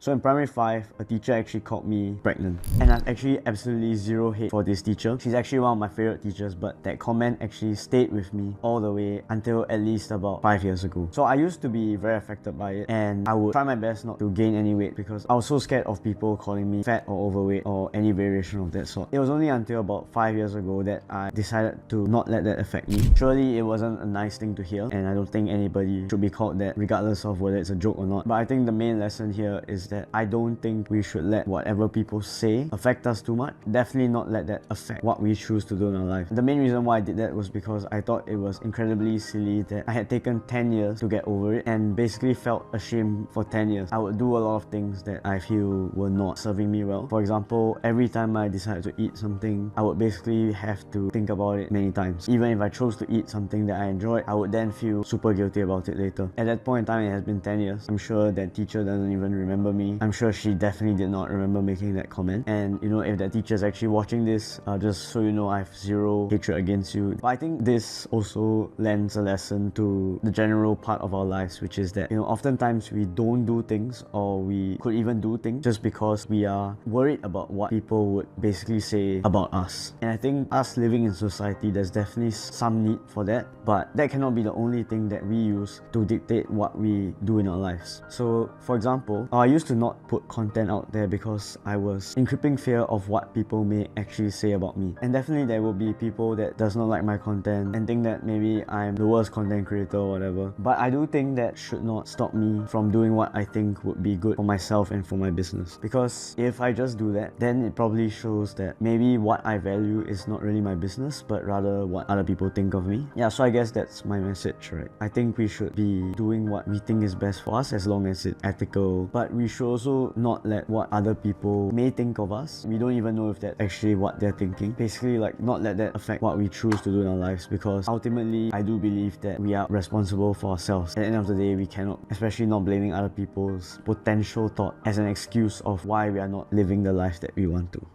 So in primary 5, a teacher actually called me pregnant. And I've actually absolutely zero hate for this teacher. She's actually one of my favorite teachers, but that comment actually stayed with me all the way until at least about 5 years ago. So I used to be very affected by it, and I would try my best not to gain any weight because I was so scared of people calling me fat or overweight or any variation of that sort. It was only until about 5 years ago that I decided to not let that affect me. Surely it wasn't a nice thing to hear, and I don't think anybody should be called that regardless of whether it's a joke or not. But I think the main lesson here is that I don't think we should let whatever people say affect us too much. Definitely not let that affect what we choose to do in our life. The main reason why I did that was because I thought it was incredibly silly that I had taken 10 years to get over it and basically felt ashamed for 10 years. I would do a lot of things that I feel were not serving me well. For example, every time I decided to eat something, I would basically have to think about it many times. Even if I chose to eat something that I enjoyed, I would then feel super guilty about it later. At that point in time, it has been 10 years. I'm sure that teacher doesn't even remember me. I'm sure she definitely did not remember making that comment. And you know, if that teacher is actually watching this, just so you know, I have zero hatred against you. But I think this also lends a lesson to the general part of our lives, which is that, you know, oftentimes we don't do things, or we could even do things just because we are worried about what people would basically say about us. And I think us living in society, there's definitely some need for that, but that cannot be the only thing that we use to dictate what we do in our lives. So for example, I used to not put content out there because I was in crippling fear of what people may actually say about me. And definitely there will be people that does not like my content and think that maybe I'm the worst content creator or whatever. But I do think that should not stop me from doing what I think would be good for myself and for my business. Because if I just do that, then it probably shows that maybe what I value is not really my business, but rather what other people think of me. Yeah, so I guess that's my message, right? I think we should be doing what we think is best for us as long as it's ethical, but we should also not let what other people may think of us. We don't even know if that's actually what they're thinking. Basically, like, not let that affect what we choose to do in our lives, because ultimately I do believe that we are responsible for ourselves. At the end of the day, we cannot, especially not blaming other people's potential thought as an excuse of why we are not living the life that we want to.